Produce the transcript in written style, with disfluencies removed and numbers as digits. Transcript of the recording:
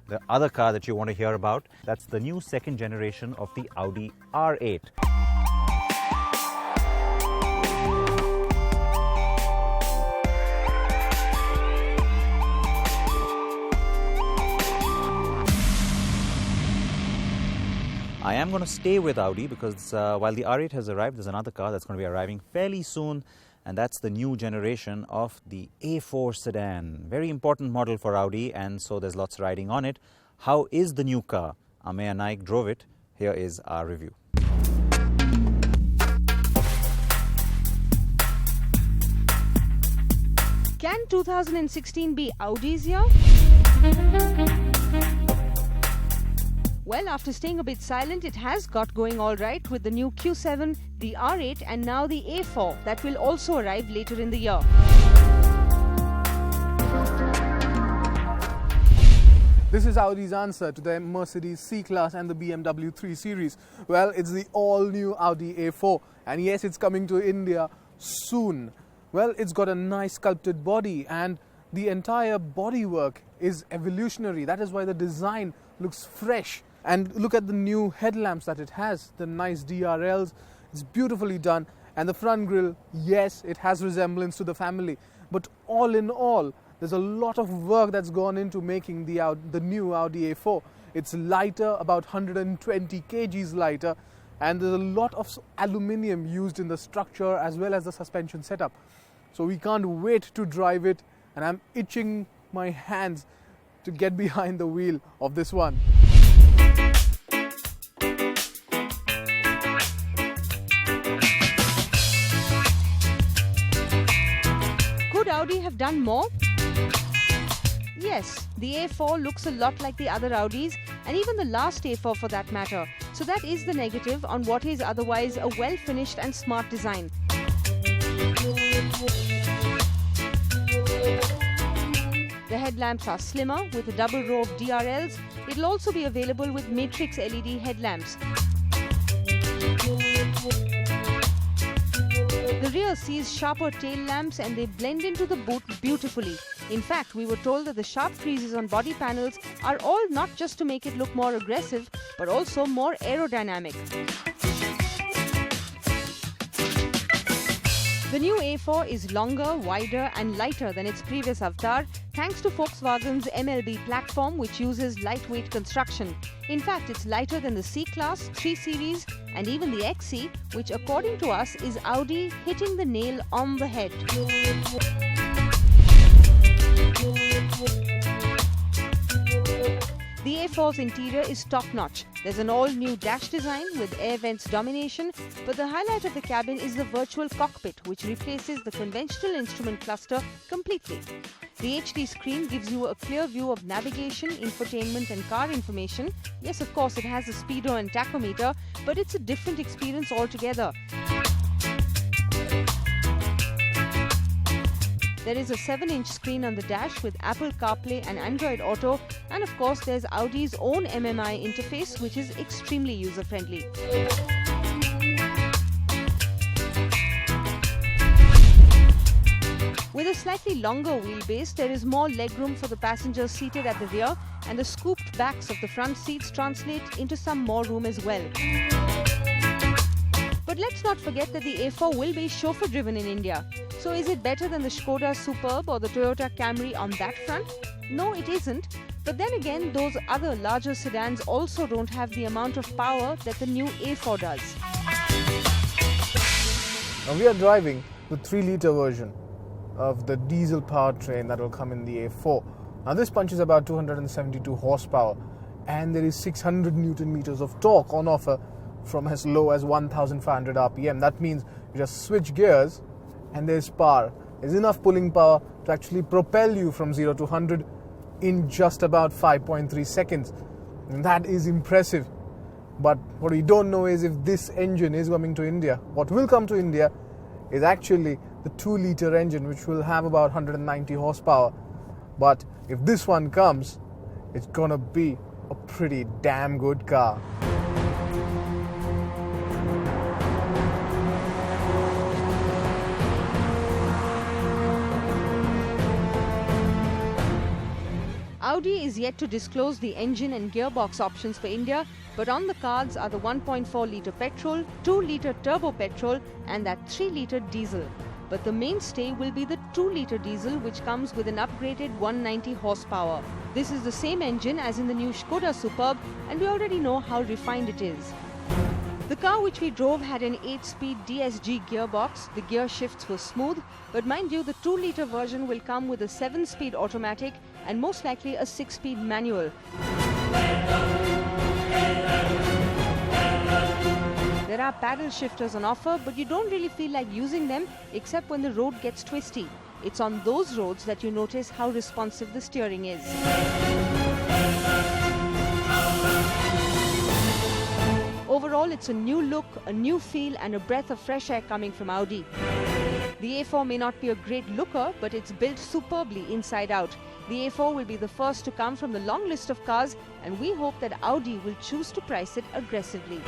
the other car that you want to hear about. That's the new second generation of the Audi R8. I am going to stay with Audi because while the R8 has arrived, there's another car that's going to be arriving fairly soon, and that's the new generation of the A4 sedan. Very important model for Audi, and so there's lots riding on it. How is the new car? Ameya Naik drove it. Here is our review. Can 2016 be Audi's year? Well, after staying a bit silent, it has got going all right with the new Q7, the R8 and now the A4 that will also arrive later in the year. This is Audi's answer to the Mercedes C-Class and the BMW 3 Series. Well, it's the all-new Audi A4, and yes, it's coming to India soon. Well, it's got a nice sculpted body and the entire bodywork is evolutionary. That is why the design looks fresh. And look at the new headlamps that it has, the nice DRLs. It's beautifully done. And the front grille, yes, it has resemblance to the family. But all in all, there's a lot of work that's gone into making the new Audi A4. It's lighter, about 120 kgs lighter. And there's a lot of aluminium used in the structure as well as the suspension setup. So we can't wait to drive it. And I'm itching my hands to get behind the wheel of this one. Could Audi have done more? Yes, the A4 looks a lot like the other Audis and even the last A4 for that matter. So that is the negative on what is otherwise a well-finished and smart design. The headlamps are slimmer with a double row of DRLs. It'll also be available with matrix LED headlamps. The rear sees sharper tail lamps and they blend into the boot beautifully. In fact, we were told that the sharp creases on body panels are all not just to make it look more aggressive, but also more aerodynamic. The new A4 is longer, wider and lighter than its previous avatar thanks to Volkswagen's MLB platform, which uses lightweight construction. In fact, it's lighter than the C-Class, 3 Series and even the XC, which according to us is Audi hitting the nail on the head. The A4's interior is top-notch. There's an all-new dash design with air vents domination, but the highlight of the cabin is the virtual cockpit, which replaces the conventional instrument cluster completely. The HD screen gives you a clear view of navigation, infotainment and car information. Yes, of course, it has a speedo and tachometer, but it's a different experience altogether. There is a 7-inch screen on the dash with Apple CarPlay and Android Auto, and of course there's Audi's own MMI interface, which is extremely user-friendly. With a slightly longer wheelbase, there is more legroom for the passengers seated at the rear, and the scooped backs of the front seats translate into some more room as well. But let's not forget that the A4 will be chauffeur-driven in India. So is it better than the Skoda Superb or the Toyota Camry on that front? No, it isn't. But then again, those other larger sedans also don't have the amount of power that the new A4 does. Now we are driving the 3-litre version of the diesel powertrain that will come in the A4. Now this punches about 272 horsepower and there is 600 Newton meters of torque on offer from as low as 1500 RPM. That means you just switch gears and there's power. There's enough pulling power to actually propel you from 0 to 100 in just about 5.3 seconds. And that is impressive. But what we don't know is if this engine is coming to India. What will come to India is actually the 2-litre engine, which will have about 190 horsepower. But if this one comes, it's gonna be a pretty damn good car. Audi is yet to disclose the engine and gearbox options for India, but on the cards are the 1.4-litre petrol, 2-litre turbo petrol and that 3-litre diesel. But the mainstay will be the 2-litre diesel, which comes with an upgraded 190 horsepower. This is the same engine as in the new Skoda Superb, and we already know how refined it is. The car which we drove had an 8-speed DSG gearbox. The gear shifts were smooth, but mind you, the 2-litre version will come with a 7-speed automatic and most likely a 6-speed manual. There are paddle shifters on offer, but you don't really feel like using them except when the road gets twisty. It's on those roads that you notice how responsive the steering is. Overall, it's a new look, a new feel and a breath of fresh air coming from Audi. The A4 may not be a great looker, but it's built superbly inside out. The A4 will be the first to come from the long list of cars, and we hope that Audi will choose to price it aggressively.